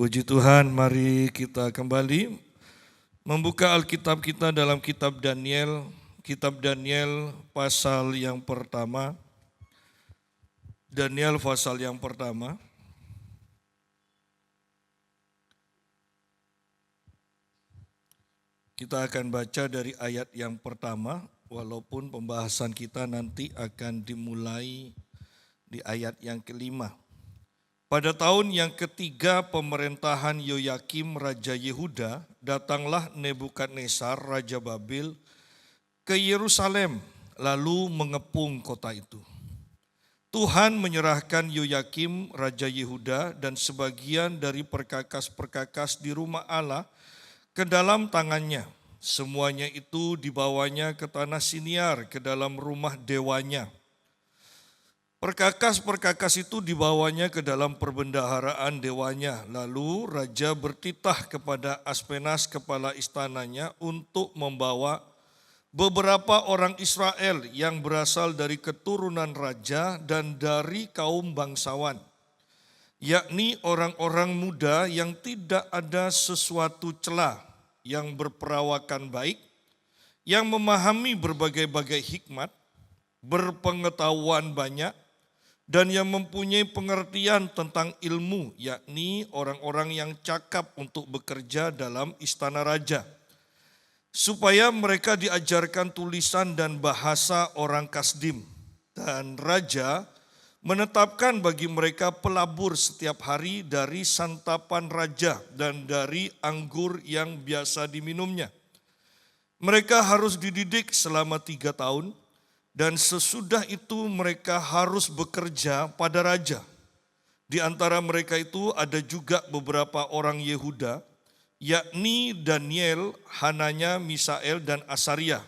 Puji Tuhan, mari kita kembali membuka Alkitab kita dalam kitab Daniel pasal yang pertama. Daniel pasal yang pertama. Kita akan baca dari ayat yang pertama, walaupun pembahasan kita nanti akan dimulai di ayat yang kelima. Pada tahun yang ketiga pemerintahan Yoyakim Raja Yehuda, datanglah Nebukadnezar Raja Babil ke Yerusalem, lalu mengepung kota itu. Tuhan menyerahkan Yoyakim Raja Yehuda dan sebagian dari perkakas-perkakas di rumah Allah ke dalam tangannya. Semuanya itu dibawanya ke tanah Siniar, ke dalam rumah dewanya. Perkakas-perkakas itu dibawanya ke dalam perbendaharaan dewanya. Lalu raja bertitah kepada Aspenas kepala istananya untuk membawa beberapa orang Israel yang berasal dari keturunan raja dan dari kaum bangsawan, yakni orang-orang muda yang tidak ada sesuatu celah, yang berperawakan baik, yang memahami berbagai-bagai hikmat, berpengetahuan banyak, dan yang mempunyai pengertian tentang ilmu, yakni orang-orang yang cakap untuk bekerja dalam istana raja, supaya mereka diajarkan tulisan dan bahasa orang Kasdim. Dan raja menetapkan bagi mereka pelabur setiap hari dari santapan raja dan dari anggur yang biasa diminumnya. Mereka harus dididik selama 3 tahun, dan sesudah itu mereka harus bekerja pada raja. Di antara mereka itu ada juga beberapa orang Yehuda, yakni Daniel, Hananya, Misael, dan Asaria.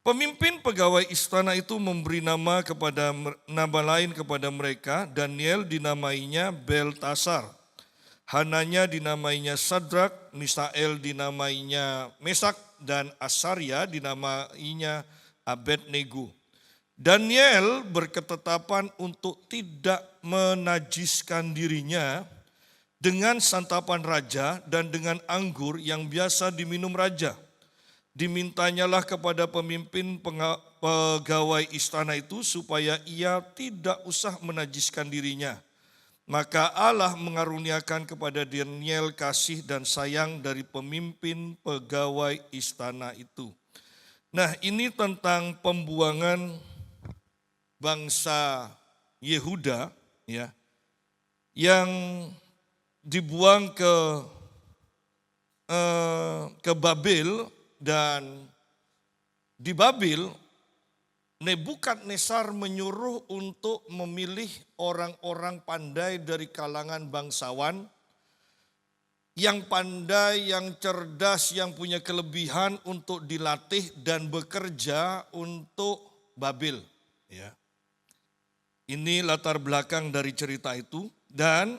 Pemimpin pegawai istana itu memberi nama lain kepada mereka. Daniel dinamainya Beltasar, Hananya dinamainya Sadrak, Misael dinamainya Mesak, dan Asaria dinamainya Abednego. Daniel berketetapan untuk tidak menajiskan dirinya dengan santapan raja dan dengan anggur yang biasa diminum raja. Dimintanyalah kepada pemimpin pegawai istana itu supaya ia tidak usah menajiskan dirinya. Maka Allah mengaruniakan kepada Daniel kasih dan sayang dari pemimpin pegawai istana itu. Nah, ini tentang pembuangan bangsa Yehuda ya, yang dibuang ke Babil. Dan di Babil, Nebukadnezar menyuruh untuk memilih orang-orang pandai dari kalangan bangsawan, yang pandai, yang cerdas, yang punya kelebihan untuk dilatih dan bekerja untuk Babil. Ya. Ini latar belakang dari cerita itu. Dan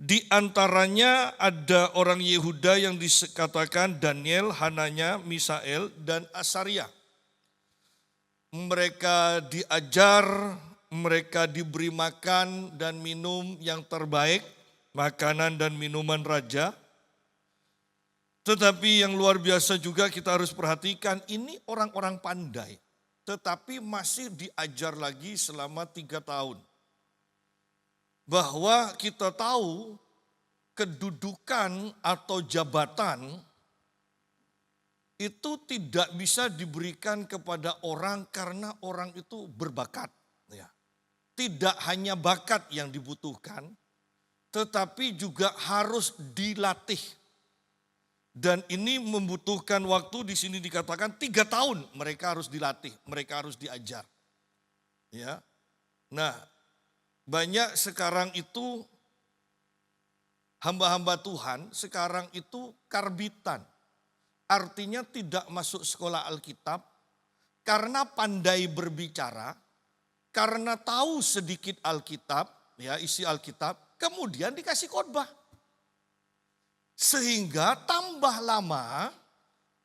di antaranya ada orang Yehuda yang dikatakan Daniel, Hananya, Misael, dan Asaria. Mereka diajar, mereka diberi makan dan minum yang terbaik, makanan dan minuman raja. Tetapi yang luar biasa juga kita harus perhatikan, ini orang-orang pandai, tetapi masih diajar lagi selama 3 tahun. Bahwa kita tahu kedudukan atau jabatan itu tidak bisa diberikan kepada orang karena orang itu berbakat. Ya. Tidak hanya bakat yang dibutuhkan, tetapi juga harus dilatih. Dan ini membutuhkan waktu, di sini dikatakan 3 tahun mereka harus dilatih, mereka harus diajar. Ya. Nah, banyak sekarang itu hamba-hamba Tuhan sekarang itu karbitan. Artinya tidak masuk sekolah Alkitab karena pandai berbicara, karena tahu sedikit Alkitab, ya isi Alkitab, kemudian dikasih khotbah. Sehingga tambah lama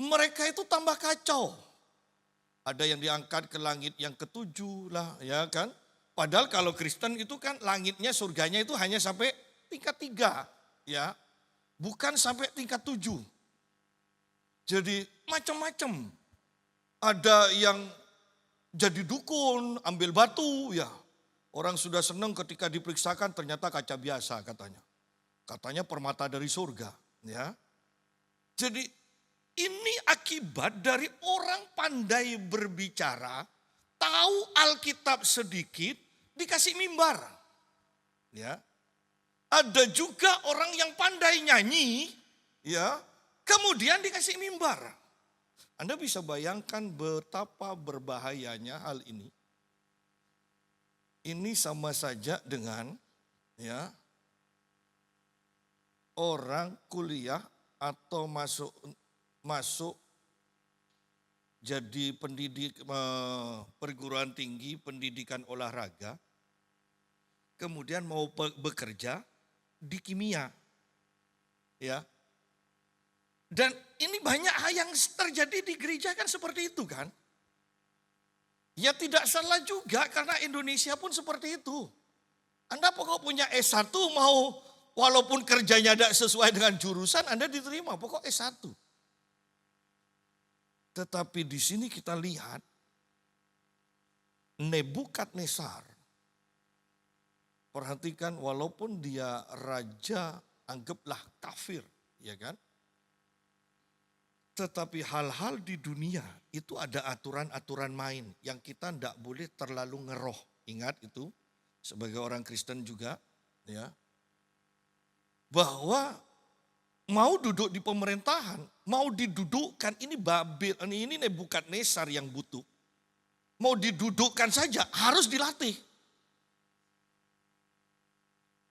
mereka itu tambah kacau. Ada yang diangkat ke langit yang ke-7 lah, ya kan? Padahal kalau Kristen itu kan langitnya, surganya itu hanya sampai tingkat 3, ya. Bukan sampai tingkat 7. Jadi macam-macam. Ada yang jadi dukun, ambil batu, ya. Orang sudah senang ketika diperiksakan ternyata kaca biasa katanya. Katanya permata dari surga, ya. Jadi ini akibat dari orang pandai berbicara, tahu Alkitab sedikit, dikasih mimbar. Ya. Ada juga orang yang pandai nyanyi, ya, kemudian dikasih mimbar. Anda bisa bayangkan betapa berbahayanya hal ini. Ini sama saja dengan, ya, orang kuliah atau masuk jadi pendidik perguruan tinggi pendidikan olahraga, kemudian mau bekerja di kimia, ya. Dan ini banyak hal yang terjadi di gereja kan seperti itu kan. Ya tidak salah juga karena Indonesia pun seperti itu. Anda pokok punya S1 mau walaupun kerjanya tidak sesuai dengan jurusan Anda diterima, pokok S1. Tetapi di sini kita lihat Nebukadnezar. Perhatikan walaupun dia raja anggaplah kafir, ya kan? Tetapi hal-hal di dunia itu ada aturan-aturan main yang kita tidak boleh terlalu ngeroh. Ingat itu sebagai orang Kristen juga, ya. Bahwa mau duduk di pemerintahan, mau didudukkan ini Babel, ini Nebukadnezar yang butuh. Mau didudukkan saja harus dilatih.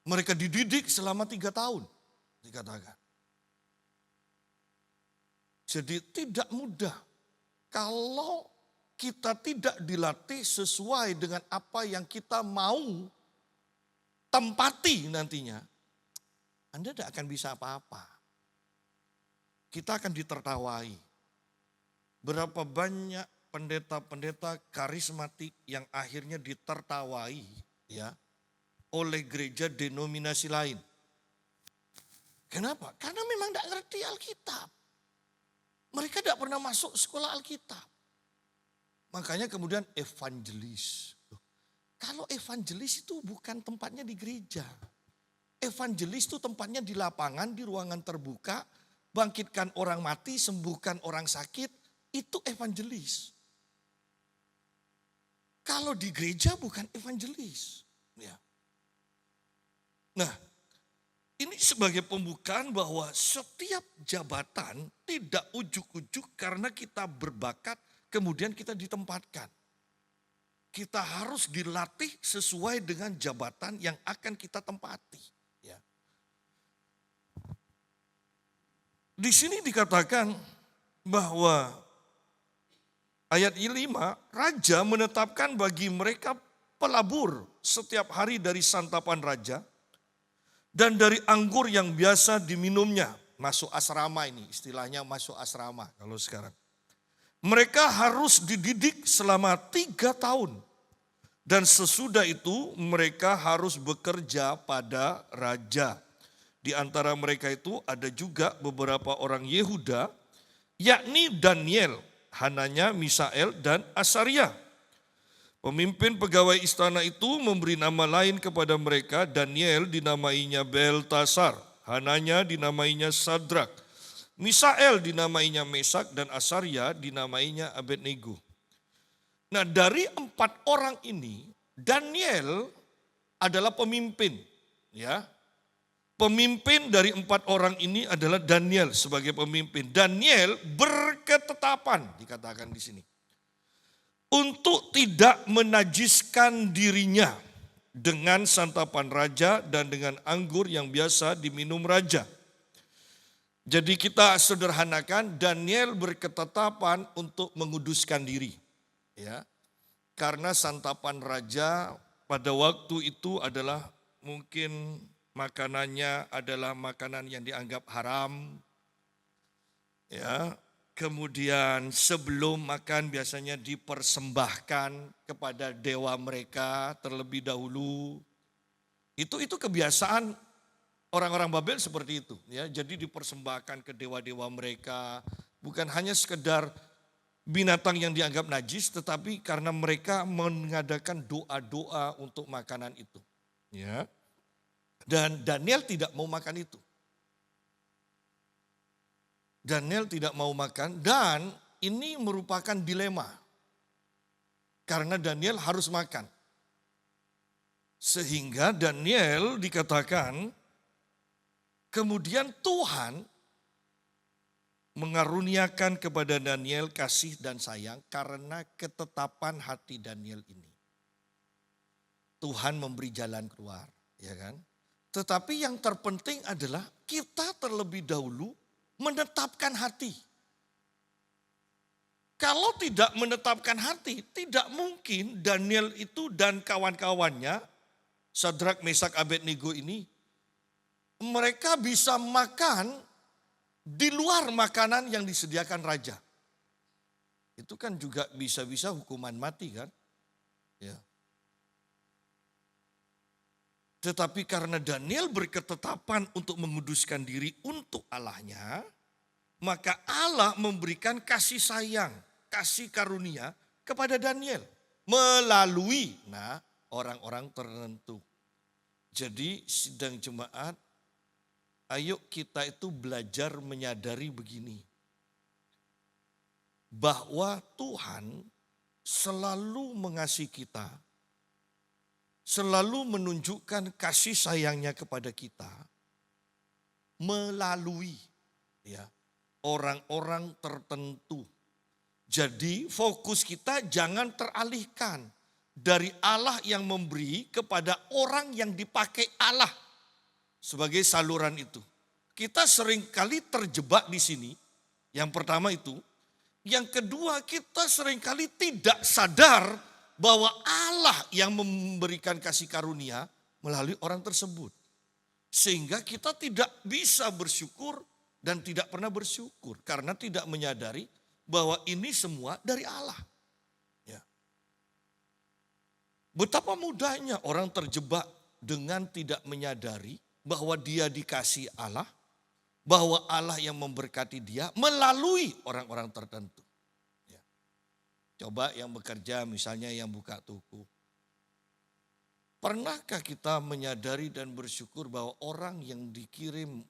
Mereka dididik selama 3 tahun, dikatakan. Jadi tidak mudah kalau kita tidak dilatih sesuai dengan apa yang kita mau tempati nantinya. Anda tidak akan bisa apa-apa. Kita akan ditertawai. Berapa banyak pendeta-pendeta karismatik yang akhirnya ditertawai, ya, oleh gereja denominasi lain. Kenapa? Karena memang tidak ngerti Alkitab. Mereka tidak pernah masuk sekolah Alkitab. Makanya kemudian evangelis. Kalau evangelis itu bukan tempatnya di gereja. Evangelis itu tempatnya di lapangan, di ruangan terbuka, bangkitkan orang mati, sembuhkan orang sakit, itu evangelis. Kalau di gereja bukan evangelis. Ya. Nah, ini sebagai pembukaan bahwa setiap jabatan tidak ujuk-ujuk karena kita berbakat kemudian kita ditempatkan. Kita harus dilatih sesuai dengan jabatan yang akan kita tempati. Ya. Di sini dikatakan bahwa ayat 5, raja menetapkan bagi mereka pelabur setiap hari dari santapan raja dan dari anggur yang biasa diminumnya. Masuk asrama ini, istilahnya masuk asrama kalau sekarang. Mereka harus dididik selama 3 tahun. Dan sesudah itu mereka harus bekerja pada raja. Di antara mereka itu ada juga beberapa orang Yehuda, yakni Daniel, Hananya, Misael, dan Asaria. Pemimpin pegawai istana itu memberi nama lain kepada mereka. Daniel dinamainya Beltasar, Hananya dinamainya Sadrak, Misael dinamainya Mesak, dan Asaria dinamainya Abednego. Nah, dari 4 orang ini Daniel adalah pemimpin, ya. Pemimpin dari 4 orang ini adalah Daniel sebagai pemimpin. Daniel berketetapan dikatakan di sini untuk tidak menajiskan dirinya dengan santapan raja dan dengan anggur yang biasa diminum raja. Jadi kita sederhanakan, Daniel berketetapan untuk menguduskan diri. Ya, karena santapan raja pada waktu itu adalah mungkin makanannya adalah makanan yang dianggap haram. Ya, kemudian sebelum makan biasanya dipersembahkan kepada dewa mereka terlebih dahulu. Itu kebiasaan orang-orang Babel seperti itu, ya. Jadi dipersembahkan ke dewa-dewa mereka, bukan hanya sekedar binatang yang dianggap najis, tetapi karena mereka mengadakan doa-doa untuk makanan itu, ya. Dan Daniel tidak mau makan itu. Daniel tidak mau makan, dan ini merupakan dilema. Karena Daniel harus makan. Sehingga Daniel dikatakan, kemudian Tuhan mengaruniakan kepada Daniel kasih dan sayang karena ketetapan hati Daniel ini. Tuhan memberi jalan keluar, ya kan? Tetapi yang terpenting adalah kita terlebih dahulu menetapkan hati. Kalau tidak menetapkan hati, tidak mungkin Daniel itu dan kawan-kawannya, Sadrak, Mesak, Abednego ini, mereka bisa makan di luar makanan yang disediakan raja. Itu kan juga bisa-bisa hukuman mati kan. Ya. Tetapi karena Daniel berketetapan untuk menguduskan diri untuk Allahnya, maka Allah memberikan kasih sayang, kasih karunia kepada Daniel melalui orang-orang tertentu. Jadi sidang jemaat, ayo kita itu belajar menyadari begini. Bahwa Tuhan selalu mengasihi kita, selalu menunjukkan kasih sayangnya kepada kita melalui orang-orang tertentu. Jadi fokus kita jangan teralihkan dari Allah yang memberi kepada orang yang dipakai Allah sebagai saluran itu. Kita seringkali terjebak di sini. Yang pertama itu. Yang kedua, kita seringkali tidak sadar bahwa Allah yang memberikan kasih karunia melalui orang tersebut. Sehingga kita tidak bisa bersyukur dan tidak pernah bersyukur karena tidak menyadari bahwa ini semua dari Allah. Ya. Betapa mudahnya orang terjebak dengan tidak menyadari bahwa dia dikasih Allah, bahwa Allah yang memberkati dia melalui orang-orang tertentu. Ya. Coba yang bekerja, misalnya yang buka toko. Pernahkah kita menyadari dan bersyukur bahwa orang yang dikirim,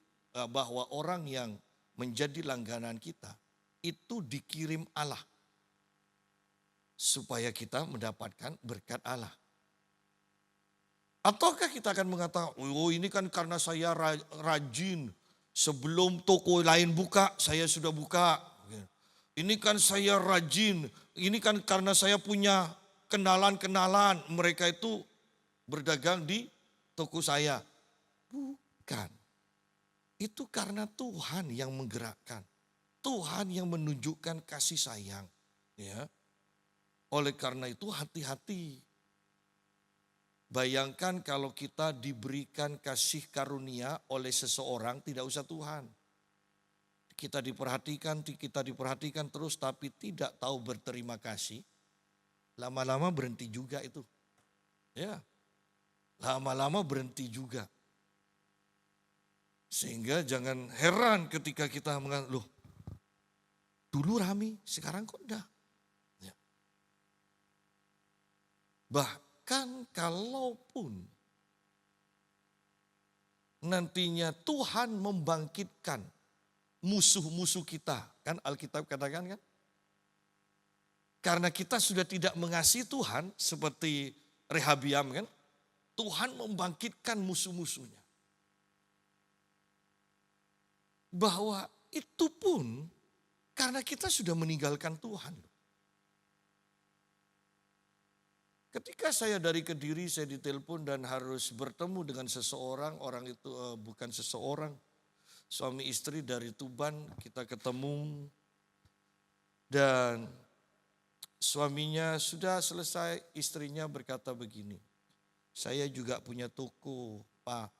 bahwa orang yang menjadi langganan kita itu dikirim Allah supaya kita mendapatkan berkat Allah? Ataukah kita akan mengatakan, oh ini kan karena saya rajin, sebelum toko lain buka, saya sudah buka. Ini kan saya rajin, ini kan karena saya punya kenalan-kenalan, mereka itu berdagang di toko saya. Bukan. Itu karena Tuhan yang menggerakkan. Tuhan yang menunjukkan kasih sayang. Ya. Oleh karena itu hati-hati. Bayangkan kalau kita diberikan kasih karunia oleh seseorang, tidak usah Tuhan. Kita diperhatikan terus tapi tidak tahu berterima kasih. Lama-lama berhenti juga itu. Ya. Lama-lama berhenti juga. Sehingga jangan heran ketika kita mengatakan, loh dulu rame, sekarang kok enggak. Ya. Bahkan kalaupun nantinya Tuhan membangkitkan musuh-musuh kita. Kan Alkitab katakan kan. Karena kita sudah tidak mengasihi Tuhan seperti Rehabiam kan. Tuhan membangkitkan musuh-musuhnya. Bahwa itu pun karena kita sudah meninggalkan Tuhan. Ketika saya dari Kediri, saya ditelepon dan harus bertemu dengan seseorang, orang itu bukan seseorang, suami istri dari Tuban, kita ketemu dan suaminya sudah selesai, istrinya berkata begini, saya juga punya toko, Pak,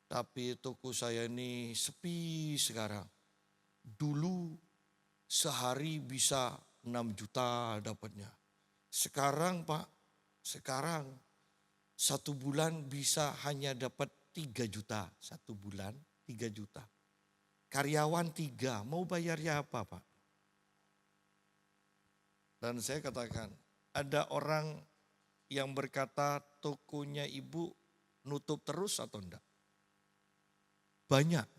tapi toko saya ini sepi sekarang. Dulu sehari bisa 6 juta dapatnya. Sekarang Pak, 1 bulan bisa hanya dapat 3 juta, 1 bulan 3 juta. Karyawan 3, mau bayarnya apa Pak? Dan saya katakan, ada orang yang berkata tokonya ibu nutup terus atau enggak? Banyak.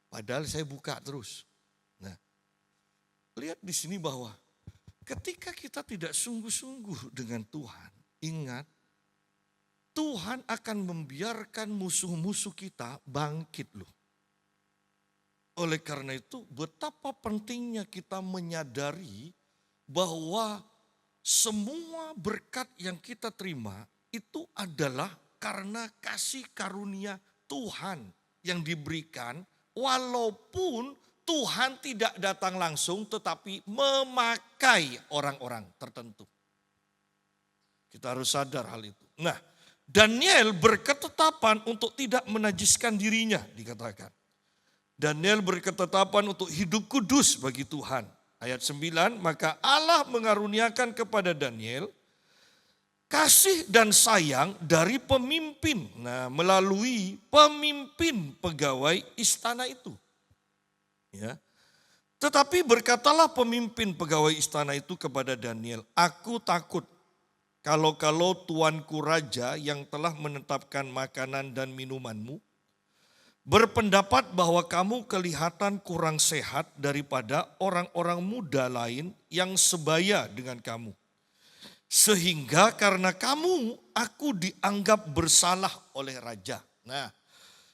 Padahal saya buka terus. Nah, lihat di sini bahwa ketika kita tidak sungguh-sungguh dengan Tuhan, ingat Tuhan akan membiarkan musuh-musuh kita bangkit loh. Oleh karena itu betapa pentingnya kita menyadari bahwa semua berkat yang kita terima itu adalah karena kasih karunia Tuhan yang diberikan, walaupun Tuhan tidak datang langsung tetapi memakai orang-orang tertentu. Kita harus sadar hal itu. Nah, Daniel berketetapan untuk tidak menajiskan dirinya, dikatakan. Daniel berketetapan untuk hidup kudus bagi Tuhan. Ayat 9, maka Allah mengaruniakan kepada Daniel kasih dan sayang dari pemimpin. Nah, melalui pemimpin pegawai istana itu. Ya. Tetapi berkatalah pemimpin pegawai istana itu kepada Daniel, aku takut kalau tuanku raja yang telah menetapkan makanan dan minumanmu berpendapat bahwa kamu kelihatan kurang sehat daripada orang-orang muda lain yang sebaya dengan kamu. Sehingga karena kamu, aku dianggap bersalah oleh raja. Nah,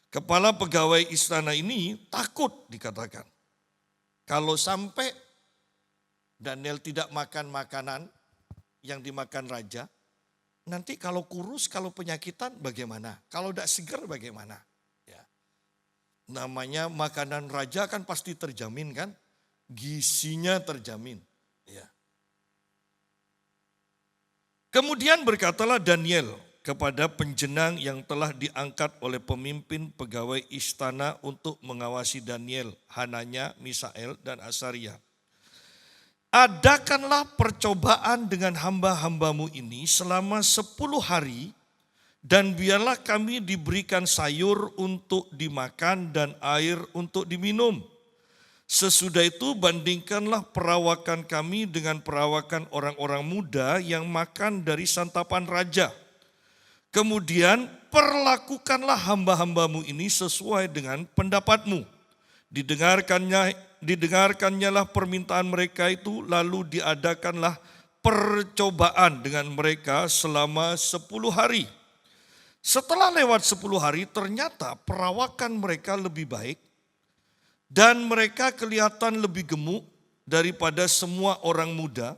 kepala pegawai istana ini takut dikatakan. Kalau sampai Daniel tidak makan makanan yang dimakan raja, nanti kalau kurus, kalau penyakitan bagaimana? Kalau tidak segar bagaimana? Namanya makanan raja kan pasti terjamin kan, gizinya terjamin. Ya. Kemudian berkatalah Daniel kepada penjenang yang telah diangkat oleh pemimpin pegawai istana untuk mengawasi Daniel, Hananya, Misael, dan Asaria. Adakanlah percobaan dengan hamba-hambamu ini selama 10 hari, dan biarlah kami diberikan sayur untuk dimakan dan air untuk diminum. Sesudah itu bandingkanlah perawakan kami dengan perawakan orang-orang muda yang makan dari santapan raja. Kemudian perlakukanlah hamba-hambamu ini sesuai dengan pendapatmu. Didengarkannyalah permintaan mereka itu, lalu diadakanlah percobaan dengan mereka selama 10 hari. Setelah lewat 10 hari ternyata perawakan mereka lebih baik dan mereka kelihatan lebih gemuk daripada semua orang muda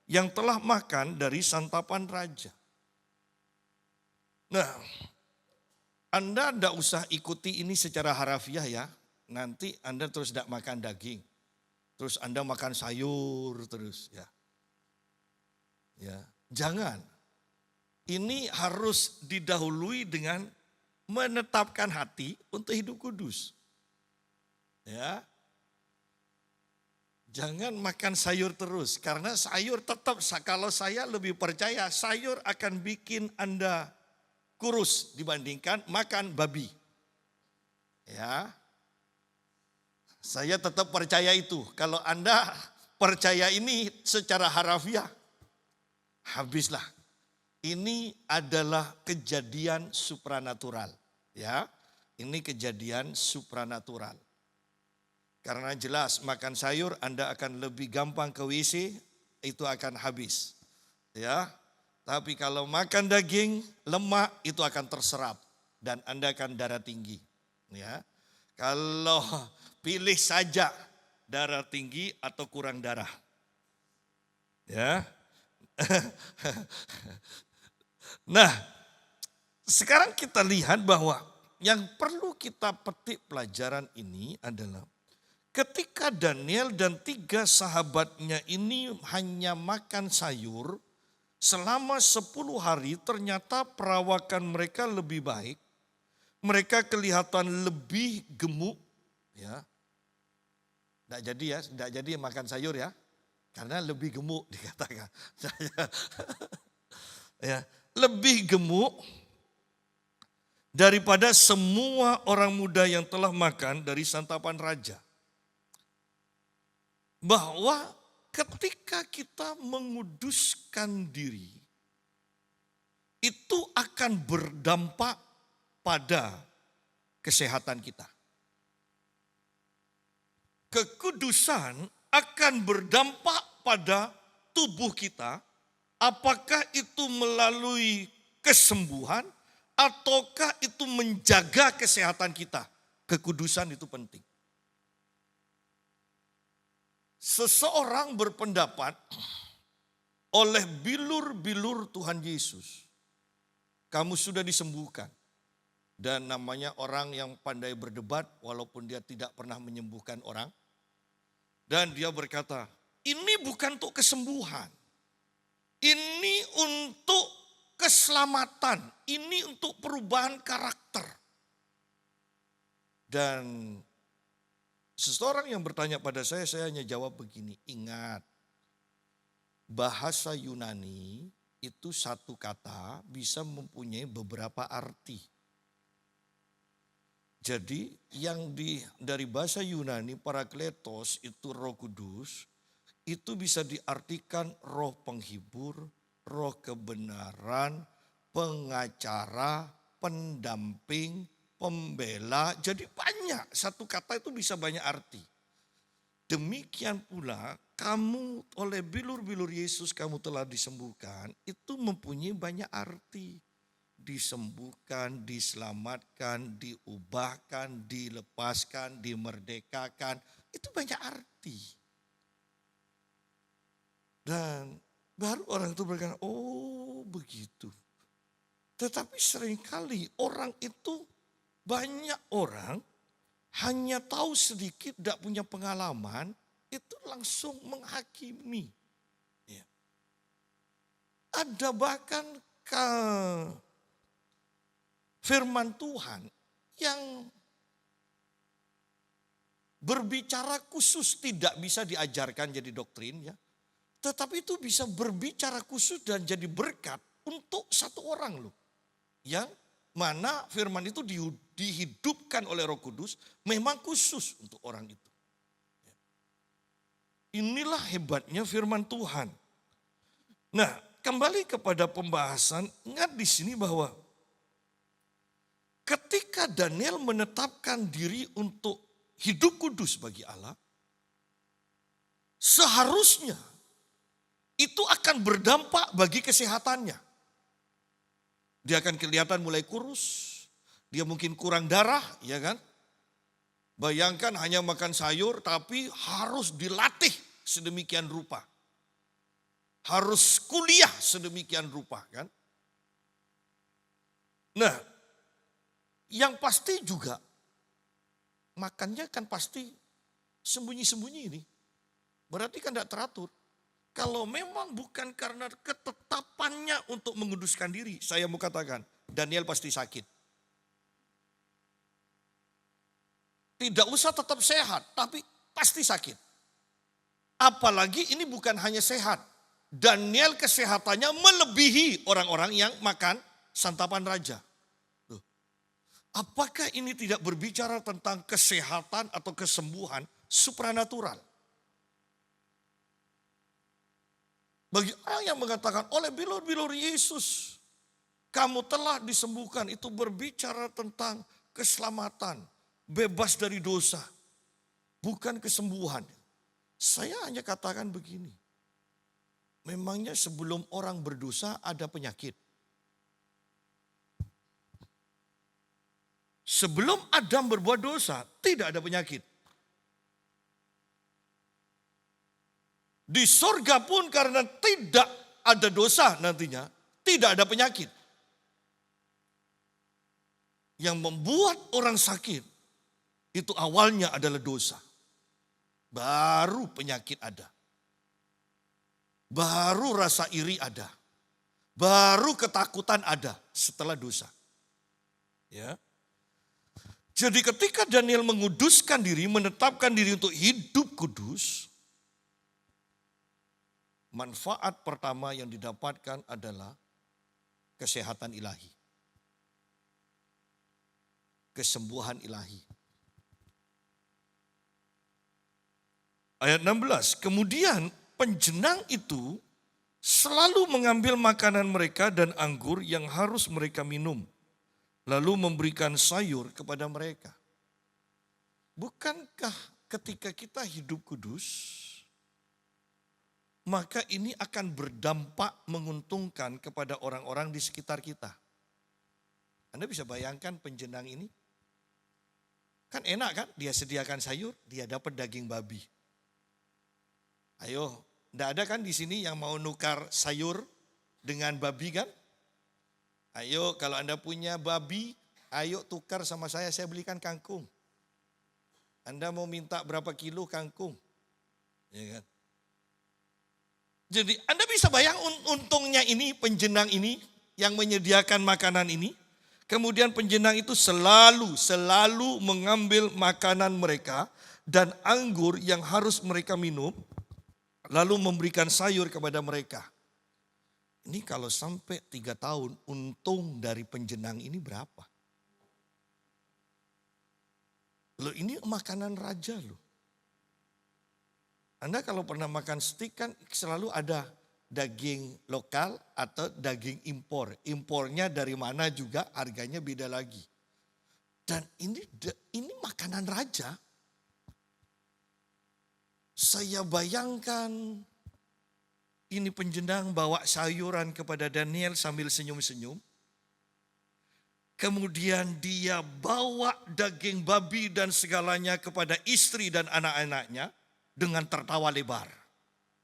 yang telah makan dari santapan raja. Nah, Anda tidak usah ikuti ini secara harafiah ya. Nanti Anda terus tidak makan daging. Terus Anda makan sayur terus ya. Ya, jangan. Ini harus didahului dengan menetapkan hati untuk hidup kudus. Ya. Jangan makan sayur terus, karena sayur tetap, kalau saya lebih percaya sayur akan bikin Anda kurus dibandingkan makan babi. Ya. Saya tetap percaya itu. Kalau Anda percaya ini secara harafiah, habislah. Ini adalah kejadian supranatural, ya. Ini kejadian supranatural. Karena jelas makan sayur Anda akan lebih gampang ke WC, itu akan habis, ya. Tapi kalau makan daging, lemak itu akan terserap dan Anda akan darah tinggi, ya. Kalau pilih saja darah tinggi atau kurang darah, ya. Nah, sekarang kita lihat bahwa yang perlu kita petik pelajaran ini adalah ketika Daniel dan 3 sahabatnya ini hanya makan sayur selama 10 hari, ternyata perawakan mereka lebih baik. Mereka kelihatan lebih gemuk, ya. Tidak jadi makan sayur ya, karena lebih gemuk dikatakan. Ya. Lebih gemuk daripada semua orang muda yang telah makan dari santapan raja. Bahwa ketika kita menguduskan diri, itu akan berdampak pada kesehatan kita. Kekudusan akan berdampak pada tubuh kita, apakah itu melalui kesembuhan ataukah itu menjaga kesehatan kita. Kekudusan itu penting. Seseorang berpendapat oleh bilur-bilur Tuhan Yesus, kamu sudah disembuhkan. Dan namanya orang yang pandai berdebat walaupun dia tidak pernah menyembuhkan orang. Dan dia berkata, ini bukan untuk kesembuhan. Ini untuk keselamatan. Ini untuk perubahan karakter. Dan seseorang yang bertanya pada saya hanya jawab begini. Ingat, bahasa Yunani itu satu kata bisa mempunyai beberapa arti. Jadi yang dari bahasa Yunani Parakletos itu Roh Kudus, itu bisa diartikan roh penghibur, roh kebenaran, pengacara, pendamping, pembela. Jadi banyak, satu kata itu bisa banyak arti. Demikian pula kamu oleh bilur-bilur Yesus kamu telah disembuhkan, itu mempunyai banyak arti. Disembuhkan, diselamatkan, diubahkan, dilepaskan, dimerdekakan. Itu banyak arti. Dan baru orang itu berkata, oh begitu. Tetapi seringkali orang itu, banyak orang hanya tahu sedikit, tidak punya pengalaman, itu langsung menghakimi. Ya. Ada bahkan firman Tuhan yang berbicara khusus tidak bisa diajarkan jadi doktrin ya. Tetapi itu bisa berbicara khusus dan jadi berkat untuk satu orang loh. Yang mana firman itu dihidupkan oleh Roh Kudus memang khusus untuk orang itu. Inilah hebatnya firman Tuhan. Nah, kembali kepada pembahasan, ingat di sini bahwa ketika Daniel menetapkan diri untuk hidup kudus bagi Allah, seharusnya itu akan berdampak bagi kesehatannya. Dia akan kelihatan mulai kurus, dia mungkin kurang darah, ya kan? Bayangkan hanya makan sayur tapi harus dilatih sedemikian rupa. Harus kuliah sedemikian rupa kan? Nah, yang pasti juga makannya kan pasti sembunyi-sembunyi ini. Berarti kan tidak teratur. Kalau memang bukan karena ketetapannya untuk menguduskan diri, saya mau katakan Daniel pasti sakit. Tidak usah tetap sehat, tapi pasti sakit. Apalagi ini bukan hanya sehat. Daniel kesehatannya melebihi orang-orang yang makan santapan raja. Apakah ini tidak berbicara tentang kesehatan atau kesembuhan supranatural? Bagi orang yang mengatakan oleh bilur-bilur Yesus kamu telah disembuhkan, itu berbicara tentang keselamatan, bebas dari dosa, bukan kesembuhan. Saya hanya katakan begini, memangnya sebelum orang berdosa ada penyakit? Sebelum Adam berbuat dosa, tidak ada penyakit. Di sorga pun karena tidak ada dosa nantinya, tidak ada penyakit. Yang membuat orang sakit, itu awalnya adalah dosa. Baru penyakit ada. Baru rasa iri ada. Baru ketakutan ada setelah dosa. Ya. Jadi ketika Daniel menguduskan diri, menetapkan diri untuk hidup kudus, manfaat pertama yang didapatkan adalah kesehatan ilahi. kesembuhan ilahi. Ayat 16, kemudian penjenang itu selalu mengambil makanan mereka dan anggur yang harus mereka minum, lalu memberikan sayur kepada mereka. Bukankah ketika kita hidup kudus, maka ini akan berdampak menguntungkan kepada orang-orang di sekitar kita? Anda bisa bayangkan penjenang ini? Kan enak kan, dia sediakan sayur, dia dapat daging babi. Ayo, enggak ada kan di sini yang mau nukar sayur dengan babi kan? Ayo kalau Anda punya babi, ayo tukar sama saya belikan kangkung. Anda mau minta berapa kilo kangkung? Ya kan? Jadi Anda bisa bayang untungnya ini, penjenang ini yang menyediakan makanan ini. Kemudian penjenang itu selalu mengambil makanan mereka dan anggur yang harus mereka minum, lalu memberikan sayur kepada mereka. Ini kalau sampai 3 tahun, untung dari penjenang ini berapa? Loh ini makanan raja loh. Anda kalau pernah makan steak kan selalu ada daging lokal atau daging impor. Impornya dari mana juga harganya beda lagi. Dan ini makanan raja. Saya bayangkan ini penjenang bawa sayuran kepada Daniel sambil senyum-senyum. Kemudian dia bawa daging babi dan segalanya kepada istri dan anak-anaknya dengan tertawa lebar.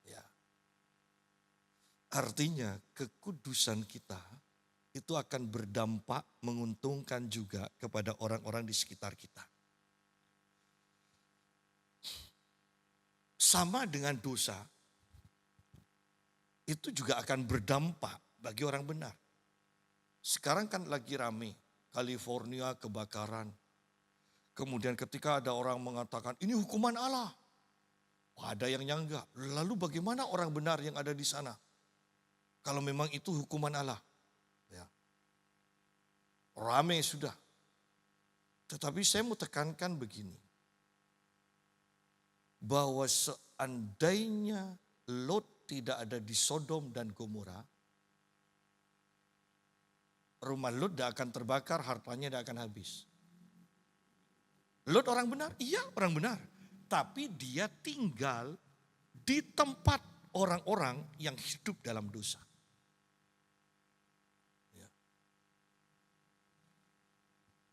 Ya. Artinya kekudusan kita itu akan berdampak menguntungkan juga kepada orang-orang di sekitar kita. Sama dengan dosa, itu juga akan berdampak bagi orang benar. Sekarang kan lagi rame, California kebakaran. Kemudian ketika ada orang mengatakan ini hukuman Allah. Ada yang nyanggah. Lalu bagaimana orang benar yang ada di sana? Kalau memang itu hukuman Allah. Ya. Rame sudah. Tetapi saya mau tekankan begini. Bahwa seandainya Lot tidak ada di Sodom dan Gomora, rumah Lot tidak akan terbakar, hartanya tidak akan habis. Lot orang benar? Iya orang benar. Tapi dia tinggal di tempat orang-orang yang hidup dalam dosa. Ya.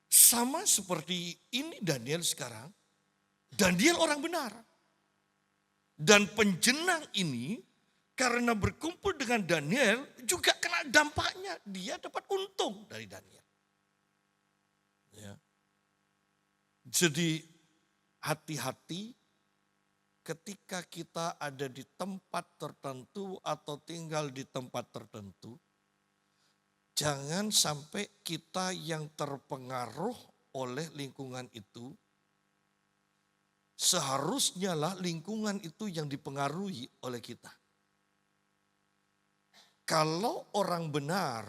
Sama seperti ini Daniel sekarang. Daniel orang benar. Dan penjenang ini karena berkumpul dengan Daniel juga kena dampaknya. Dia dapat untung dari Daniel. Ya. Jadi hati-hati ketika kita ada di tempat tertentu atau tinggal di tempat tertentu. Jangan sampai kita yang terpengaruh oleh lingkungan itu. Seharusnya lah lingkungan itu yang dipengaruhi oleh kita. Kalau orang benar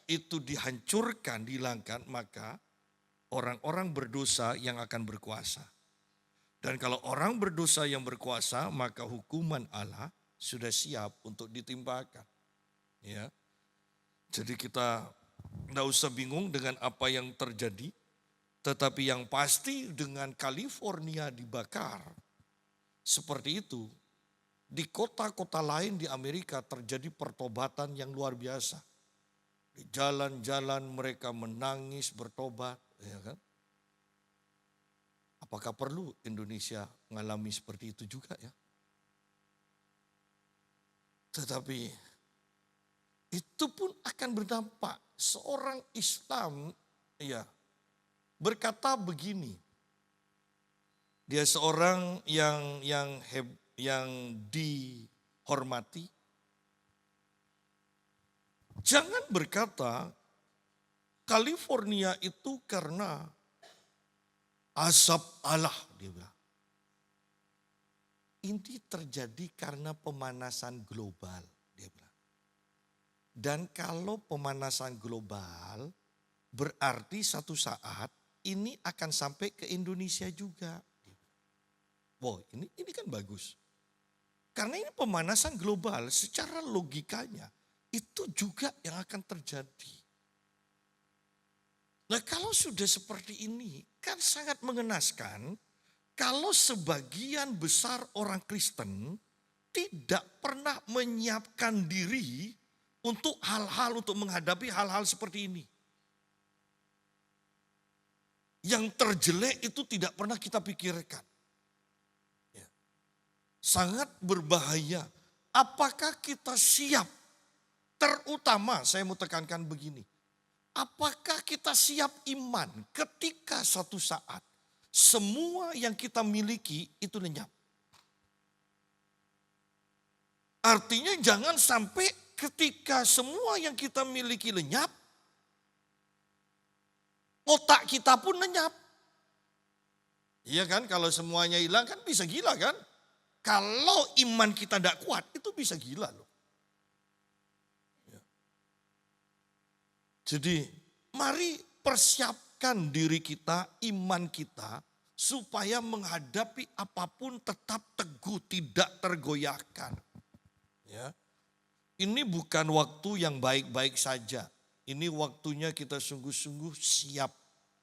itu dihancurkan, dihilangkan, maka orang-orang berdosa yang akan berkuasa. Dan kalau orang berdosa yang berkuasa, maka hukuman Allah sudah siap untuk ditimpakan. Ya. Jadi kita tidak usah bingung dengan apa yang terjadi. Tetapi yang pasti dengan California dibakar, seperti itu, di kota-kota lain di Amerika terjadi pertobatan yang luar biasa. Di jalan-jalan mereka menangis, bertobat. Ya kan? Apakah perlu Indonesia mengalami seperti itu juga ya? Tetapi itu pun akan berdampak. Seorang Islam ya berkata begini. Dia seorang yang dihormati. Jangan berkata California itu karena asap Allah, dia bilang. Ini terjadi karena pemanasan global, dia bilang. Dan kalau pemanasan global berarti satu saat ini akan sampai ke Indonesia juga. Wow, ini kan bagus. Karena ini pemanasan global, secara logikanya itu juga yang akan terjadi. Nah, kalau sudah seperti ini kan sangat mengenaskan kalau sebagian besar orang Kristen tidak pernah menyiapkan diri untuk untuk menghadapi hal-hal seperti ini. Yang terjelek itu tidak pernah kita pikirkan. Ya. Sangat berbahaya. Apakah kita siap? Terutama saya mau tekankan begini. Apakah kita siap iman ketika suatu saat semua yang kita miliki itu lenyap? Artinya jangan sampai ketika semua yang kita miliki lenyap, otak kita pun lenyap. Iya kan, kalau semuanya hilang kan bisa gila kan. Kalau iman kita tidak kuat itu bisa gila loh. Ya. Jadi mari persiapkan diri kita, iman kita, supaya menghadapi apapun tetap teguh, tidak tergoyahkan. Ya. Ini bukan waktu yang baik-baik saja. Ini waktunya kita sungguh-sungguh siap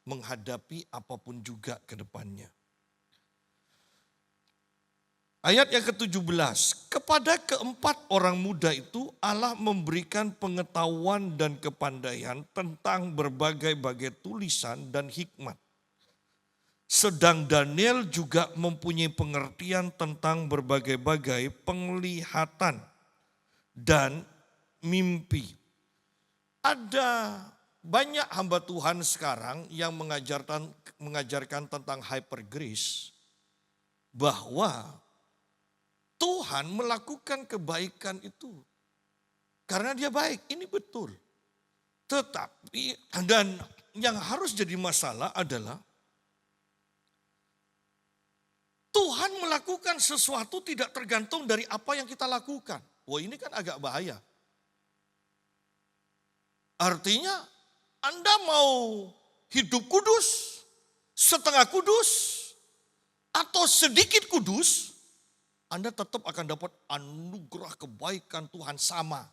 menghadapi apapun juga ke depannya. Ayat yang ke-17, kepada keempat orang muda itu Allah memberikan pengetahuan dan kepandaian tentang berbagai-bagai tulisan dan hikmat. Sedang Daniel juga mempunyai pengertian tentang berbagai-bagai penglihatan dan mimpi. Ada banyak hamba Tuhan sekarang yang mengajarkan tentang hypergrace, bahwa Tuhan melakukan kebaikan itu karena dia baik, ini betul. Tetapi dan yang harus jadi masalah adalah Tuhan melakukan sesuatu tidak tergantung dari apa yang kita lakukan. Wah, ini kan agak bahaya. Artinya Anda mau hidup kudus, setengah kudus, atau sedikit kudus, Anda tetap akan dapat anugerah kebaikan Tuhan sama.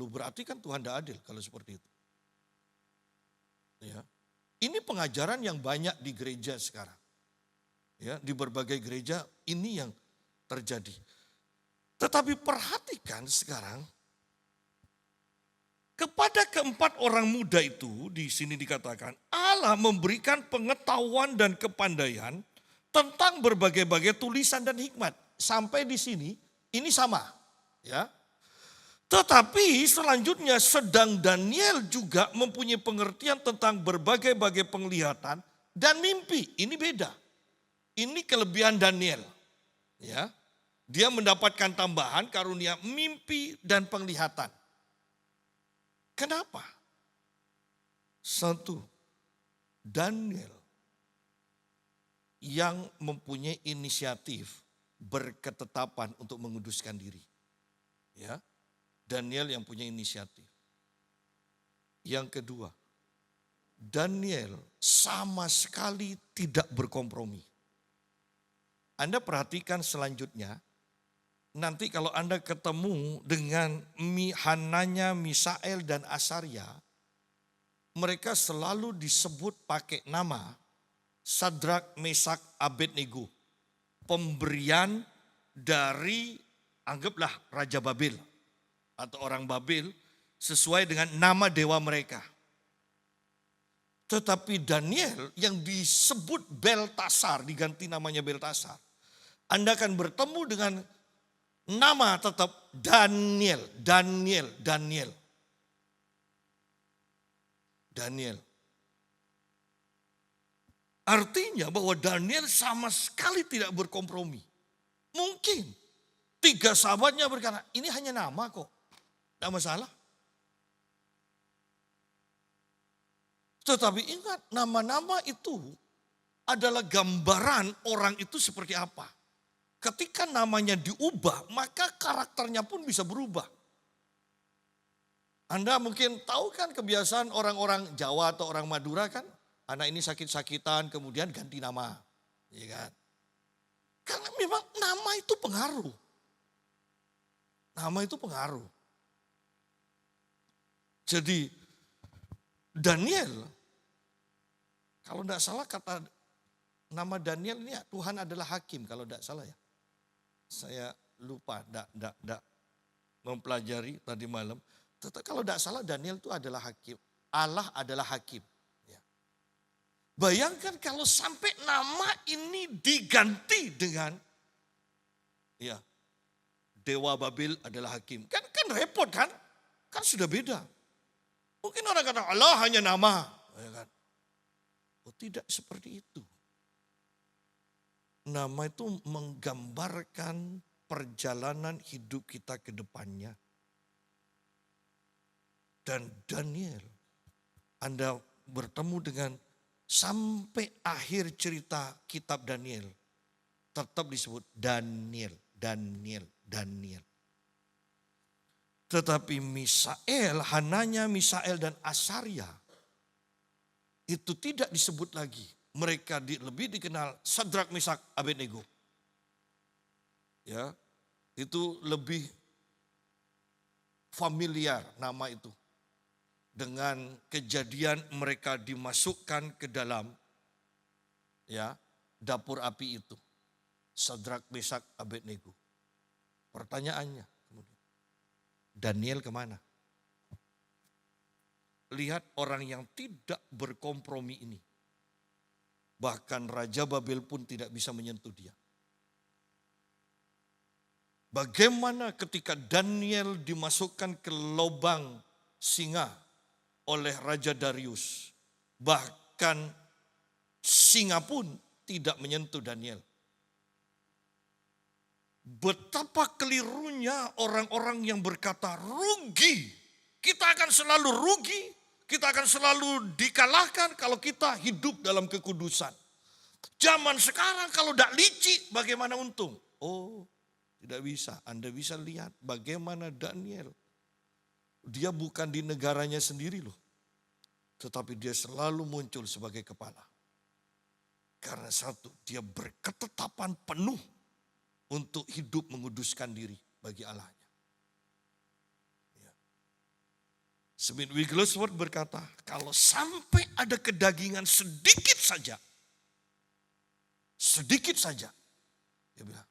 Loh, berarti kan Tuhan tidak adil kalau seperti itu. Ya. Ini pengajaran yang banyak di gereja sekarang. Ya, di berbagai gereja ini yang terjadi. Tetapi perhatikan sekarang, kepada keempat orang muda itu di sini dikatakan Allah memberikan pengetahuan dan kepandaian tentang berbagai-bagai tulisan dan hikmat. Sampai di sini ini sama, ya. Tetapi selanjutnya sedang Daniel juga mempunyai pengertian tentang berbagai-bagai penglihatan dan mimpi. Ini beda. Ini kelebihan Daniel, ya. Dia mendapatkan tambahan karunia mimpi dan penglihatan. Kenapa? Satu, Daniel yang mempunyai inisiatif berketetapan untuk menguduskan diri. Ya, Daniel yang punya inisiatif. Yang kedua, Daniel sama sekali tidak berkompromi. Anda perhatikan selanjutnya, nanti kalau Anda ketemu dengan Hananya, Misael, dan Asaria, mereka selalu disebut pakai nama Sadrak, Mesak, Abednego. Pemberian dari, anggaplah Raja Babel atau orang Babel sesuai dengan nama dewa mereka. Tetapi Daniel yang disebut Beltasar, diganti namanya Beltasar. Anda akan bertemu dengan nama tetap Daniel. Artinya bahwa Daniel sama sekali tidak berkompromi. Mungkin 3 sahabatnya berkata, ini hanya nama kok, tidak masalah. Tetapi ingat, nama-nama itu adalah gambaran orang itu seperti apa. Ketika namanya diubah, maka karakternya pun bisa berubah. Anda mungkin tahu kan kebiasaan orang-orang Jawa atau orang Madura kan. Anak ini sakit-sakitan kemudian ganti nama. Ya kan? Karena memang nama itu pengaruh. Nama itu pengaruh. Jadi Daniel, kalau tidak salah kata nama Daniel ini Tuhan adalah hakim kalau tidak salah ya. Saya lupa, tidak mempelajari tadi malam. Tetapi kalau tidak salah Daniel itu adalah hakim. Allah adalah hakim. Ya. Bayangkan kalau sampai nama ini diganti dengan ya Dewa Babel adalah hakim. Kan repot kan? Kan sudah beda. Mungkin orang kata Allah hanya nama. Ya kan? Oh tidak seperti itu. Nama itu menggambarkan perjalanan hidup kita ke depannya. Dan Daniel, Anda bertemu dengan sampai akhir cerita kitab Daniel. Tetap disebut Daniel. Tetapi Misael, Hananya, Misael dan Asaria itu tidak disebut lagi. Mereka lebih dikenal Sadrak, Mesak, Abednego. Ya, itu lebih familiar nama itu. Dengan kejadian mereka dimasukkan ke dalam ya dapur api itu. Sadrak, Mesak, Abednego. Pertanyaannya kemudian, Daniel kemana? Lihat orang yang tidak berkompromi ini. Bahkan Raja Babel pun tidak bisa menyentuh dia. Bagaimana ketika Daniel dimasukkan ke lubang singa oleh Raja Darius. Bahkan singa pun tidak menyentuh Daniel. Betapa kelirunya orang-orang yang berkata rugi. Kita akan selalu rugi. Kita akan selalu dikalahkan kalau kita hidup dalam kekudusan. Zaman sekarang kalau tidak licik bagaimana untung? Oh tidak bisa. Anda bisa lihat bagaimana Daniel. Dia bukan di negaranya sendiri loh. Tetapi dia selalu muncul sebagai kepala. Karena satu, dia berketetapan penuh untuk hidup menguduskan diri bagi Allahnya. Ya. Smith Wigglesworth berkata, kalau sampai ada kedagingan sedikit saja, dia bilang,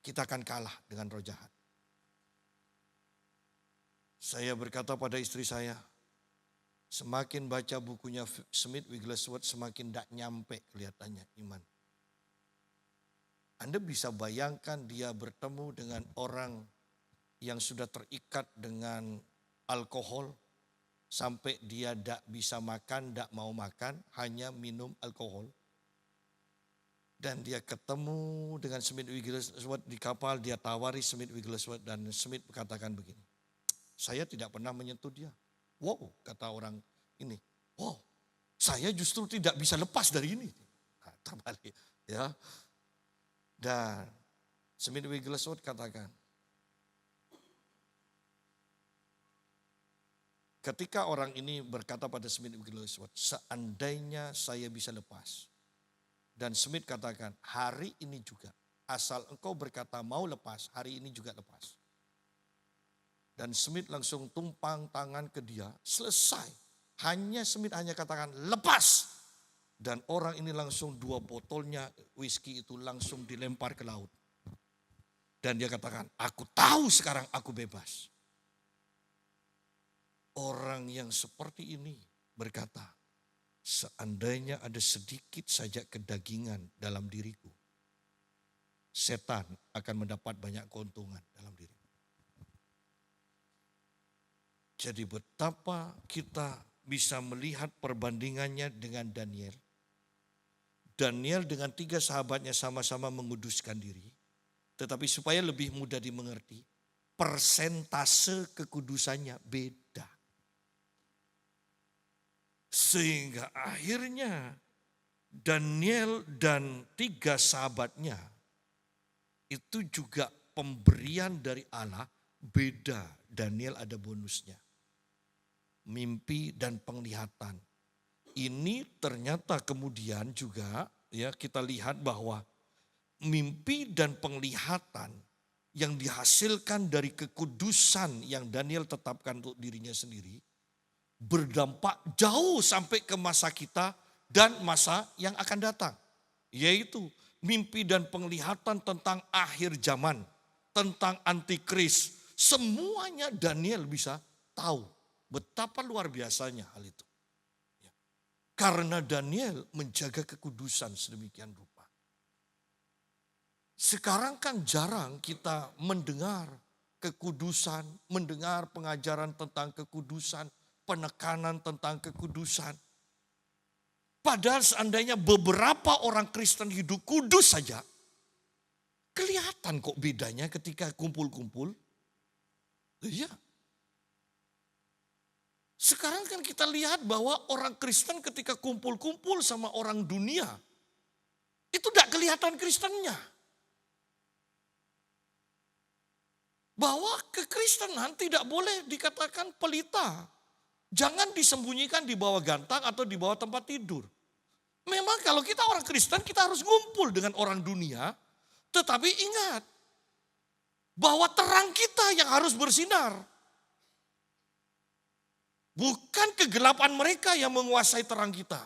kita akan kalah dengan roh jahat. Saya berkata pada istri saya, semakin baca bukunya Smith Wigglesworth semakin tidak nyampe kelihatannya iman. Anda bisa bayangkan dia bertemu dengan orang yang sudah terikat dengan alkohol. Sampai dia tidak bisa makan, tidak mau makan, hanya minum alkohol. Dan dia ketemu dengan Smith Wigglesworth di kapal, dia tawari Smith Wigglesworth dan Smith katakan begini. Saya tidak pernah menyentuh dia. Wow, kata orang ini. Wow, saya justru tidak bisa lepas dari ini. Nah, terbalik. Ya. Dan Smith Wigglesworth katakan. Ketika orang ini berkata pada Smith Wigglesworth, seandainya saya bisa lepas. Dan Smith katakan, hari ini juga. Asal engkau berkata mau lepas, hari ini juga lepas. Dan Smith langsung tumpang tangan ke dia, selesai. Smith hanya katakan lepas. Dan orang ini langsung 2 botolnya whisky itu langsung dilempar ke laut. Dan dia katakan, aku tahu sekarang aku bebas. Orang yang seperti ini berkata, seandainya ada sedikit saja kedagingan dalam diriku, setan akan mendapat banyak keuntungan dalam diriku. Jadi betapa kita bisa melihat perbandingannya dengan Daniel. Daniel dengan 3 sahabatnya sama-sama menguduskan diri. Tetapi supaya lebih mudah dimengerti, persentase kekudusannya beda. Sehingga akhirnya Daniel dan 3 sahabatnya itu juga pemberian dari Allah beda. Daniel ada bonusnya. mimpi dan penglihatan. Ini ternyata kemudian juga ya kita lihat bahwa mimpi dan penglihatan yang dihasilkan dari kekudusan yang Daniel tetapkan untuk dirinya sendiri berdampak jauh sampai ke masa kita dan masa yang akan datang. Yaitu mimpi dan penglihatan tentang akhir zaman, tentang antikris. Semuanya Daniel bisa tahu betapa luar biasanya hal itu. Karena Daniel menjaga kekudusan sedemikian rupa. Sekarang kan jarang kita mendengar kekudusan, mendengar pengajaran tentang kekudusan, penekanan tentang kekudusan. Padahal seandainya beberapa orang Kristen hidup kudus saja, kelihatan kok bedanya ketika kumpul-kumpul. Iya. Sekarang kan kita lihat bahwa orang Kristen ketika kumpul-kumpul sama orang dunia, itu tidak kelihatan Kristennya. Bahwa kekristenan tidak boleh dikatakan pelita. Jangan disembunyikan di bawah gantang atau di bawah tempat tidur. Memang kalau kita orang Kristen kita harus ngumpul dengan orang dunia. Tetapi ingat bahwa terang kita yang harus bersinar. Bukan kegelapan mereka yang menguasai terang kita.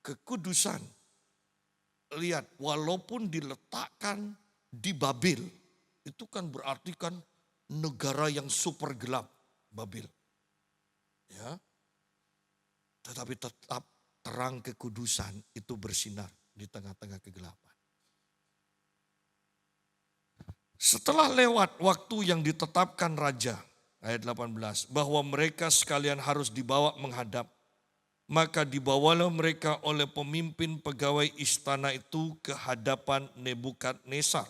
Kekudusan. Lihat, walaupun diletakkan di Babel, itu kan berarti kan negara yang super gelap, Babel. Ya. Tetapi tetap terang kekudusan itu bersinar di tengah-tengah kegelapan. Setelah lewat waktu yang ditetapkan raja, ayat 18, bahwa mereka sekalian harus dibawa menghadap, maka dibawalah mereka oleh pemimpin pegawai istana itu ke hadapan Nebukadnezar.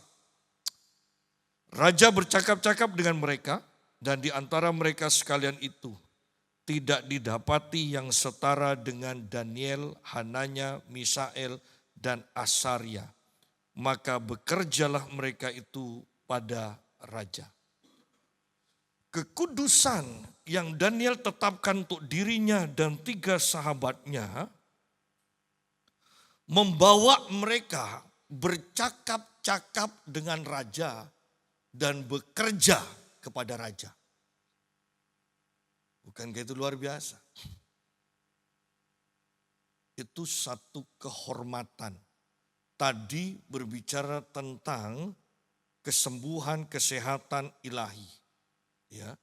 Raja bercakap-cakap dengan mereka, dan di antara mereka sekalian itu tidak didapati yang setara dengan Daniel, Hananya, Misael, dan Asaria. Maka bekerjalah mereka itu pada raja. Kekudusan yang Daniel tetapkan untuk dirinya dan 3 sahabatnya membawa mereka bercakap-cakap dengan raja dan bekerja kepada raja. Bukankah itu luar biasa? Itu satu kehormatan. Tadi berbicara tentang kesembuhan, kesehatan ilahi. Ya.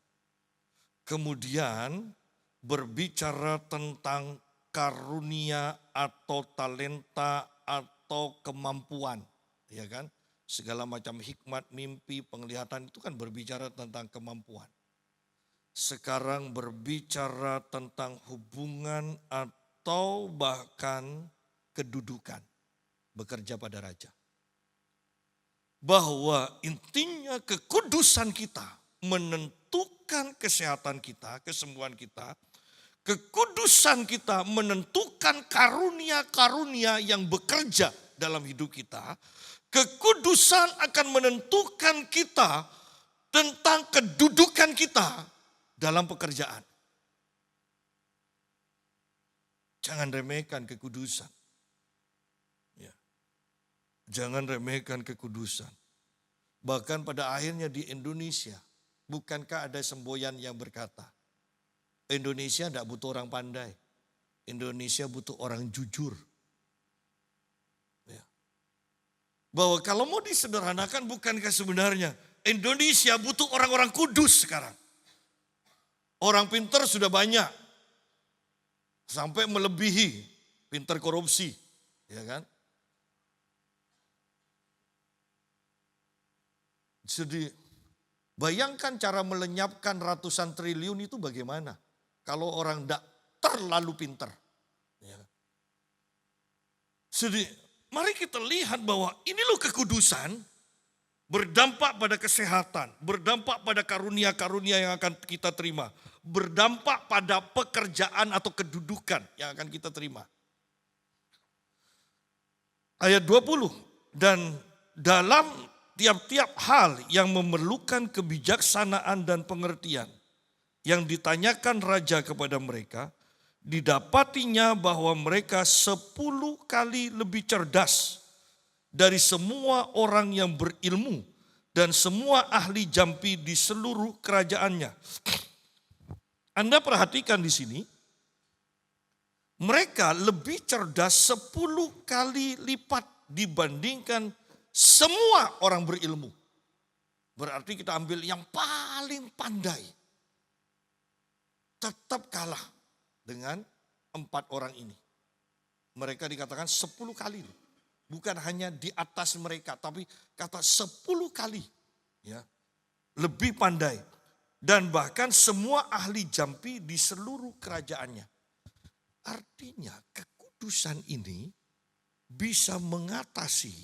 Kemudian berbicara tentang karunia atau talenta atau kemampuan, ya kan? Segala macam hikmat, mimpi, penglihatan itu kan berbicara tentang kemampuan. Sekarang berbicara tentang hubungan atau bahkan kedudukan, bekerja pada raja. Bahwa intinya kekudusan kita menentukan kesehatan kita, kesembuhan kita. Kekudusan kita menentukan karunia-karunia yang bekerja dalam hidup kita. Kekudusan akan menentukan kita tentang kedudukan kita dalam pekerjaan. Jangan remehkan kekudusan. Ya. Jangan remehkan kekudusan. Bahkan pada akhirnya di Indonesia, bukankah ada semboyan yang berkata, Indonesia tidak butuh orang pandai. Indonesia butuh orang jujur. Ya. Bahwa kalau mau disederhanakan, bukankah sebenarnya Indonesia butuh orang-orang kudus sekarang. Orang pintar sudah banyak. Sampai melebihi pintar korupsi. Ya kan? Jadi bayangkan cara melenyapkan ratusan triliun itu bagaimana. Kalau orang tidak terlalu pintar. Ya. Jadi mari kita lihat bahwa ini loh kekudusan berdampak pada kesehatan, berdampak pada karunia-karunia yang akan kita terima, berdampak pada pekerjaan atau kedudukan yang akan kita terima. Ayat 20, dan dalam tiap-tiap hal yang memerlukan kebijaksanaan dan pengertian, yang ditanyakan raja kepada mereka, didapatinya bahwa mereka 10 kali lebih cerdas dari semua orang yang berilmu dan semua ahli jampi di seluruh kerajaannya. Anda perhatikan di sini, mereka lebih cerdas 10 kali lipat dibandingkan semua orang berilmu. Berarti kita ambil yang paling pandai. Tetap kalah dengan 4 orang ini. Mereka dikatakan 10 kali. Bukan hanya di atas mereka, tapi kata 10 kali. Ya, lebih pandai. Dan bahkan semua ahli jampi di seluruh kerajaannya. Artinya kekudusan ini bisa mengatasi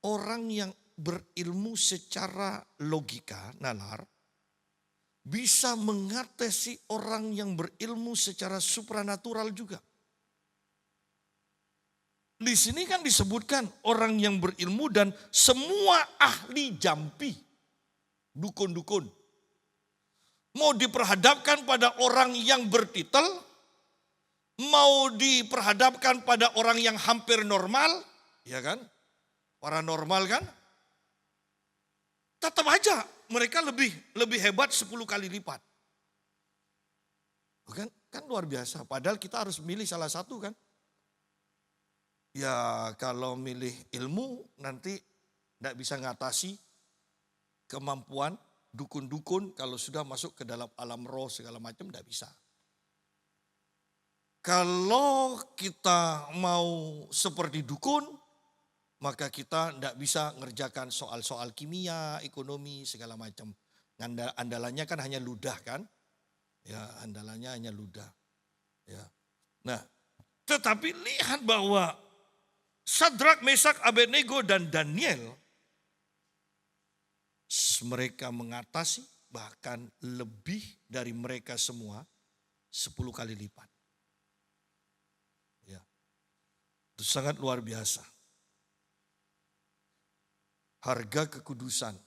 orang yang berilmu secara logika, nalar, bisa mengatasi orang yang berilmu secara supranatural juga. Di sini kan disebutkan orang yang berilmu dan semua ahli jampi, dukun-dukun. Mau diperhadapkan pada orang yang bertitel, mau diperhadapkan pada orang yang hampir normal, ya kan? Paranormal kan? Tetap aja mereka lebih hebat 10 kali lipat. Kan luar biasa. Padahal kita harus milih salah satu kan. Ya kalau milih ilmu nanti tidak bisa ngatasi kemampuan dukun-dukun kalau sudah masuk ke dalam alam roh segala macam tidak bisa. Kalau kita mau seperti dukun, maka kita tidak bisa ngerjakan soal-soal kimia, ekonomi, segala macam. Andalannya kan hanya ludah kan. Ya, andalannya hanya ludah. Ya. Nah, tetapi lihat bahwa Sadrak, Mesak, Abednego dan Daniel, mereka mengatasi bahkan lebih dari mereka semua 10 kali lipat. Ya. Itu sangat luar biasa. Harga kekudusan,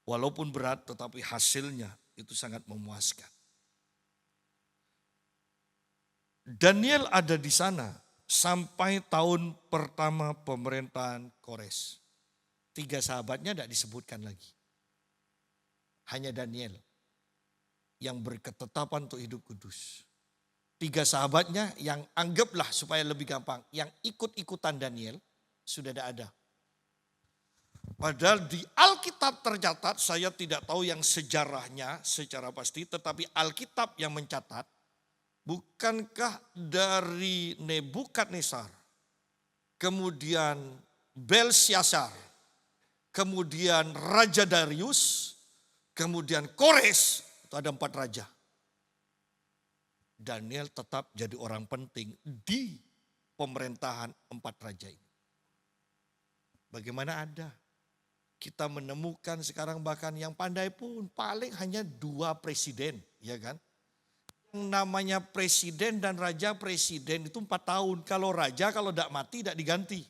walaupun berat tetapi hasilnya itu sangat memuaskan. Daniel ada di sana sampai tahun pertama pemerintahan Kores. 3 sahabatnya tidak disebutkan lagi. Hanya Daniel yang berketetapan untuk hidup kudus. 3 sahabatnya yang anggaplah supaya lebih gampang, yang ikut-ikutan Daniel sudah tidak ada. Padahal di Alkitab tercatat, saya tidak tahu yang sejarahnya secara pasti, tetapi Alkitab yang mencatat, bukankah dari Nebukadnezar, kemudian Belsyazar, kemudian Raja Darius, kemudian Kores, itu ada 4 raja. Daniel tetap jadi orang penting di pemerintahan 4 raja ini. Bagaimana ada? Kita menemukan sekarang bahkan yang pandai pun paling hanya 2 presiden, ya kan? Yang namanya presiden dan raja, presiden itu 4 tahun. Kalau raja kalau tidak mati tidak diganti.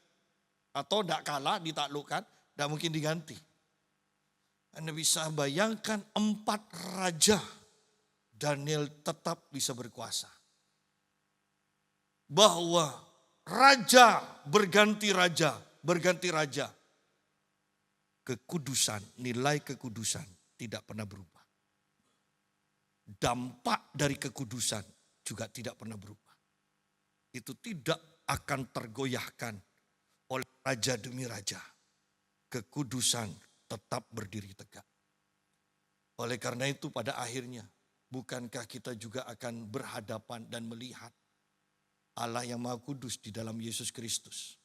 Atau tidak kalah ditaklukkan, tidak mungkin diganti. Anda bisa bayangkan 4 raja Daniel tetap bisa berkuasa. Bahwa raja berganti raja, berganti raja. Kekudusan, nilai kekudusan tidak pernah berubah. Dampak dari kekudusan juga tidak pernah berubah. Itu tidak akan tergoyahkan oleh raja demi raja. Kekudusan tetap berdiri tegak. Oleh karena itu pada akhirnya, bukankah kita juga akan berhadapan dan melihat Allah yang Maha Kudus di dalam Yesus Kristus.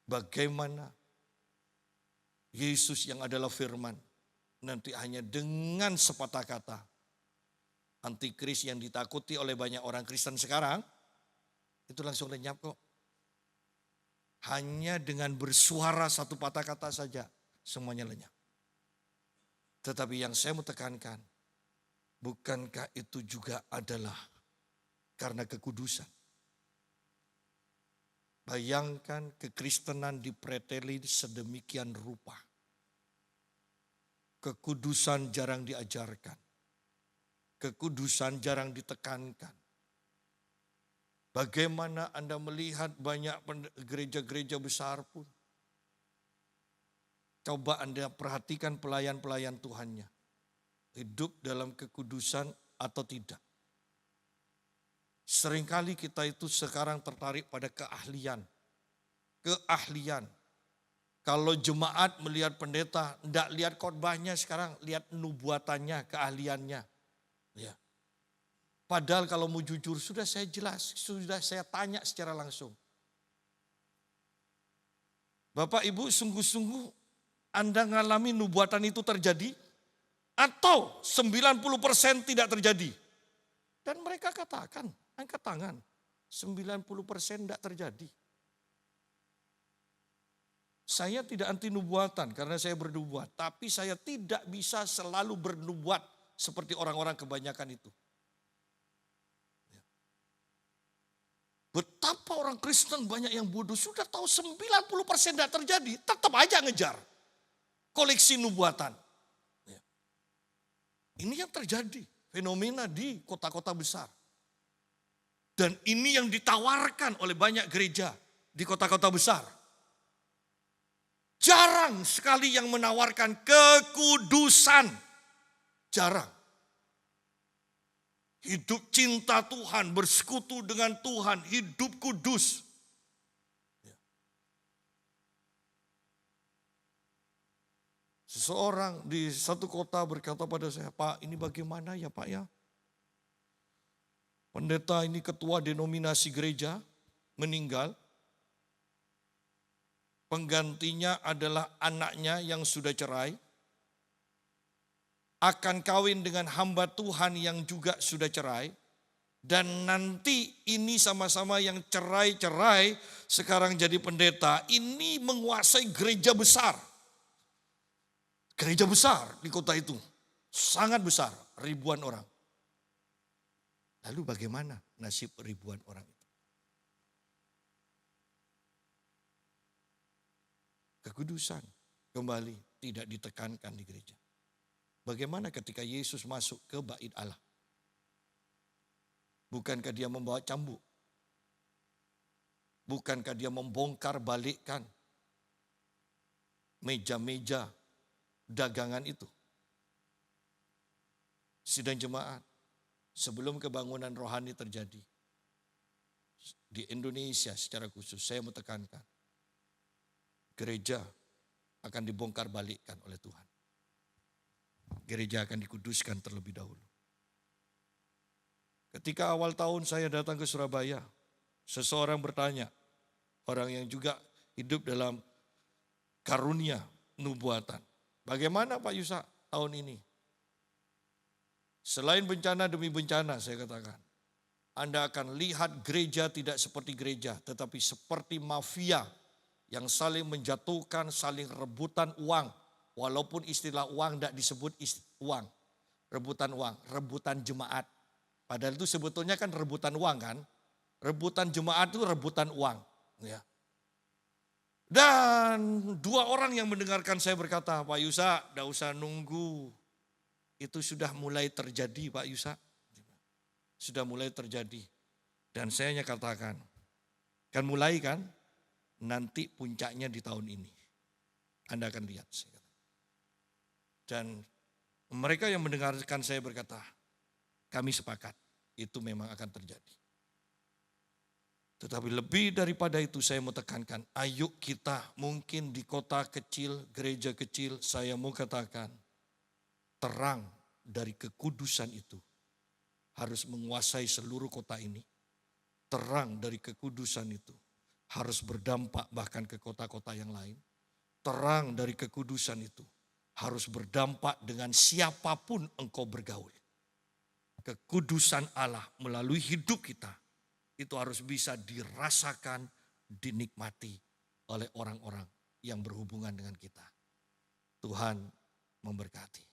Bagaimana Yesus yang adalah firman, nanti hanya dengan sepatah kata, antikris yang ditakuti oleh banyak orang Kristen sekarang, itu langsung lenyap kok. Hanya dengan bersuara satu patah kata saja, semuanya lenyap. Tetapi yang saya mau tekankan, bukankah itu juga adalah karena kekudusan? Bayangkan kekristenan dipreteli sedemikian rupa. Kekudusan jarang diajarkan. Kekudusan jarang ditekankan. Bagaimana Anda melihat banyak gereja-gereja besar pun. Coba Anda perhatikan pelayan-pelayan Tuhannya. Hidup dalam kekudusan atau tidak. Seringkali kita itu sekarang tertarik pada keahlian. Keahlian. Kalau jemaat melihat pendeta, tidak lihat khotbahnya sekarang, lihat nubuatannya, keahliannya. Ya. Padahal kalau mau jujur, sudah saya jelas, sudah saya tanya secara langsung. Bapak Ibu, sungguh-sungguh Anda ngalami nubuatan itu terjadi? Atau 90% tidak terjadi? Dan mereka katakan, angkat tangan, 90% tidak terjadi. Saya tidak anti nubuatan karena saya bernubuat. Tapi saya tidak bisa selalu bernubuat seperti orang-orang kebanyakan itu. Betapa orang Kristen banyak yang bodoh. Sudah tahu 90% tidak terjadi. Tetap aja ngejar koleksi nubuatan. Ini yang terjadi. Fenomena di kota-kota besar. Dan ini yang ditawarkan oleh banyak gereja di kota-kota besar. Jarang sekali yang menawarkan kekudusan. Jarang. Hidup cinta Tuhan, bersekutu dengan Tuhan, hidup kudus. Seseorang di satu kota berkata pada saya, Pak ini bagaimana ya Pak ya? Pendeta ini ketua denominasi gereja meninggal. Penggantinya adalah anaknya yang sudah cerai. Akan kawin dengan hamba Tuhan yang juga sudah cerai. Dan nanti ini sama-sama yang cerai-cerai sekarang jadi pendeta. Ini menguasai gereja besar. Gereja besar di kota itu. Sangat besar, ribuan orang. Lalu bagaimana nasib ribuan orang itu? Kekudusan kembali tidak ditekankan di gereja. Bagaimana ketika Yesus masuk ke bait Allah? Bukankah dia membawa cambuk? Bukankah dia membongkar balikkan meja-meja dagangan itu? Sidang jemaat, sebelum kebangunan rohani terjadi di Indonesia secara khusus, saya mau tekankan. Gereja akan dibongkar balikkan oleh Tuhan. Gereja akan dikuduskan terlebih dahulu. Ketika awal tahun saya datang ke Surabaya, seseorang bertanya, orang yang juga hidup dalam karunia nubuatan. Bagaimana Pak Yusak tahun ini? Selain bencana demi bencana saya katakan, Anda akan lihat gereja tidak seperti gereja, tetapi seperti mafia yang saling menjatuhkan, saling rebutan uang. Walaupun istilah uang tidak disebut uang, rebutan uang, rebutan jemaat. Padahal itu sebetulnya kan rebutan uang kan. Rebutan jemaat itu rebutan uang. Ya. Dan dua orang yang mendengarkan saya berkata, Pak Yusak, tidak usah nunggu. Itu sudah mulai terjadi Pak Yusak. Sudah mulai terjadi. Dan saya hanya katakan, kan mulai kan? Nanti puncaknya di tahun ini. Anda akan lihat. Dan mereka yang mendengarkan saya berkata, kami sepakat itu memang akan terjadi. Tetapi lebih daripada itu saya mau tekankan, ayo kita mungkin di kota kecil, gereja kecil, saya mau katakan, terang dari kekudusan itu harus menguasai seluruh kota ini. Terang dari kekudusan itu harus berdampak bahkan ke kota-kota yang lain. Terang dari kekudusan itu harus berdampak dengan siapapun engkau bergaul. Kekudusan Allah melalui hidup kita itu harus bisa dirasakan, dinikmati oleh orang-orang yang berhubungan dengan kita. Tuhan memberkati.